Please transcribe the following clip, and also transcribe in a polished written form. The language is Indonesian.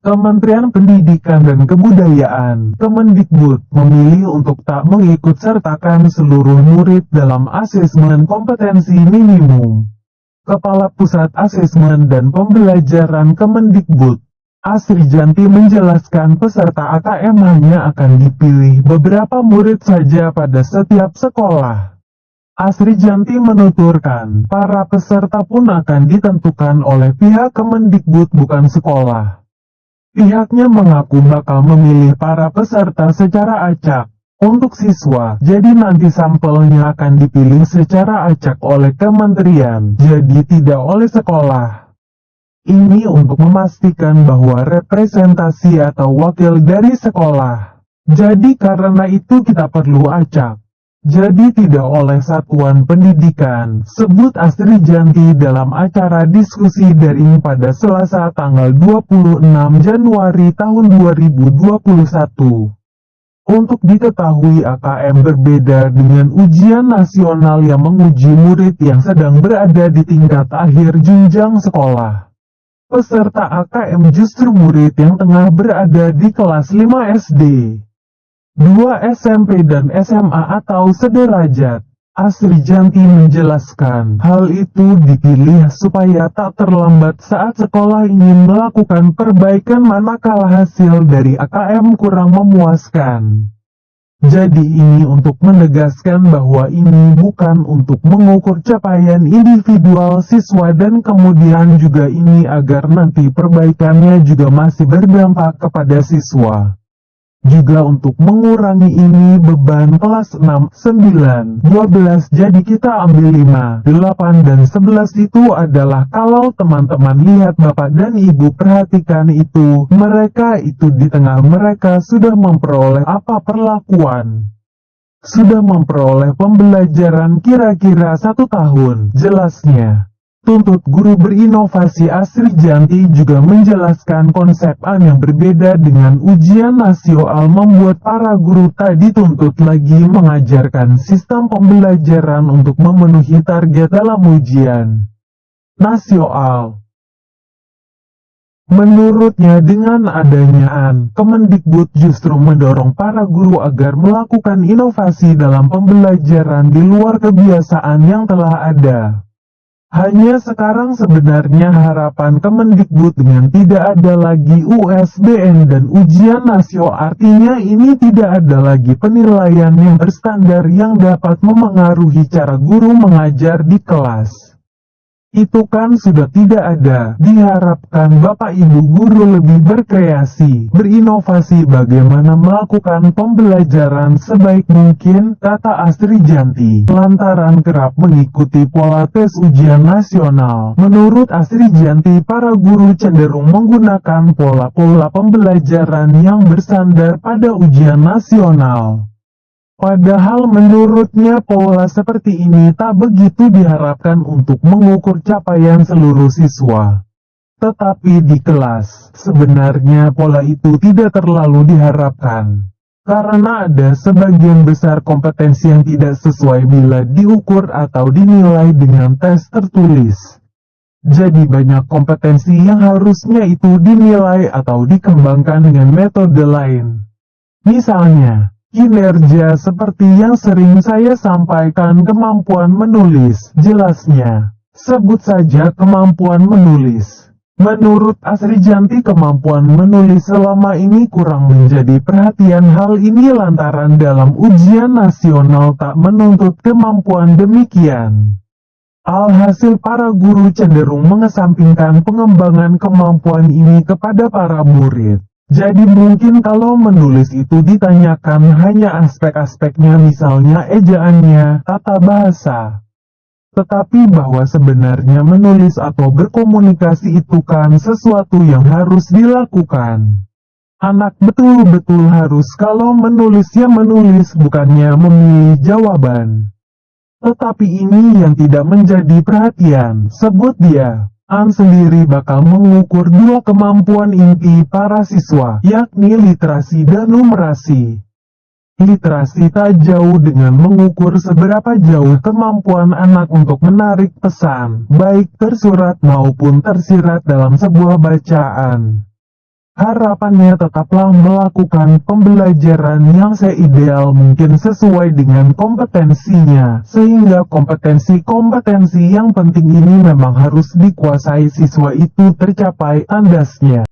Kementerian Pendidikan dan Kebudayaan (Kemendikbud) memilih untuk tak mengikut sertakan seluruh murid dalam asesmen kompetensi minimum. Kepala Pusat Asesmen dan Pembelajaran Kemendikbud, Asrijanti menjelaskan peserta AKM hanya akan dipilih beberapa murid saja pada setiap sekolah. Asrijanti menuturkan, para peserta pun akan ditentukan oleh pihak Kemendikbud bukan sekolah. Pihaknya mengaku bakal memilih para peserta secara acak. Untuk siswa, jadi nanti sampelnya akan dipilih secara acak oleh kementerian, jadi tidak oleh sekolah. Ini untuk memastikan bahwa representasi atau wakil dari sekolah. Jadi karena itu kita perlu acak. Jadi tidak oleh satuan pendidikan, sebut Asrijanti dalam acara diskusi daring pada Selasa tanggal 26 Januari tahun 2021. Untuk diketahui AKM berbeda dengan ujian nasional yang menguji murid yang sedang berada di tingkat akhir jenjang sekolah. Peserta AKM justru murid yang tengah berada di kelas 5 SD. 2 SMP dan SMA atau sederajat. Asrijanti menjelaskan, hal itu dipilih supaya tak terlambat saat sekolah ingin melakukan perbaikan manakala hasil dari AKM kurang memuaskan. Jadi ini untuk menegaskan bahwa ini bukan untuk mengukur capaian individual siswa dan kemudian juga ini agar nanti perbaikannya juga masih berdampak kepada siswa. Juga untuk mengurangi ini beban kelas 6, 9, 12 jadi kita ambil 5, 8 dan 11 itu adalah kalau teman-teman lihat bapak dan ibu perhatikan itu, mereka itu di tengah mereka sudah memperoleh apa perlakuan. Sudah memperoleh pembelajaran kira-kira 1 tahun, jelasnya. Tuntut guru berinovasi. Asrijanti juga menjelaskan konsep yang berbeda dengan ujian nasional membuat para guru tak dituntut lagi mengajarkan sistem pembelajaran untuk memenuhi target dalam ujian nasional. Menurutnya dengan adanya Kemendikbud justru mendorong para guru agar melakukan inovasi dalam pembelajaran di luar kebiasaan yang telah ada. Hanya sekarang sebenarnya harapan Kemendikbud dengan tidak ada lagi USBN dan ujian nasional artinya ini tidak ada lagi penilaian yang berstandar yang dapat memengaruhi cara guru mengajar di kelas. Itu kan sudah tidak ada. Diharapkan Bapak Ibu guru lebih berkreasi, berinovasi bagaimana melakukan pembelajaran sebaik mungkin, kata Asrijanti. Lantaran kerap mengikuti pola tes ujian nasional. Menurut Asrijanti, para guru cenderung menggunakan pola-pola pembelajaran yang bersandar pada ujian nasional. Padahal menurutnya pola seperti ini tak begitu diharapkan untuk mengukur capaian seluruh siswa. Tetapi di kelas, sebenarnya pola itu tidak terlalu diharapkan. Karena ada sebagian besar kompetensi yang tidak sesuai bila diukur atau dinilai dengan tes tertulis. Jadi banyak kompetensi yang harusnya itu dinilai atau dikembangkan dengan metode lain. Misalnya, kinerja seperti yang sering saya sampaikan kemampuan menulis, jelasnya. Sebut saja kemampuan menulis. Menurut Asrijanti kemampuan menulis selama ini kurang menjadi perhatian hal ini lantaran dalam ujian nasional tak menuntut kemampuan demikian. Alhasil para guru cenderung mengesampingkan pengembangan kemampuan ini kepada para murid. Jadi mungkin kalau menulis itu ditanyakan hanya aspek-aspeknya misalnya ejaannya, tata bahasa. Tetapi bahwa sebenarnya menulis atau berkomunikasi itu kan sesuatu yang harus dilakukan. Anak betul-betul harus kalau menulis ya menulis bukannya memilih jawaban. Tetapi ini yang tidak menjadi perhatian, sebut dia. Sendiri bakal mengukur 2 kemampuan inti para siswa, yakni literasi dan numerasi. Literasi tak jauh dengan mengukur seberapa jauh kemampuan anak untuk menarik pesan, baik tersurat maupun tersirat dalam sebuah bacaan. Harapannya tetaplah melakukan pembelajaran yang seideal mungkin sesuai dengan kompetensinya, sehingga kompetensi-kompetensi yang penting ini memang harus dikuasai siswa itu tercapai tandasnya.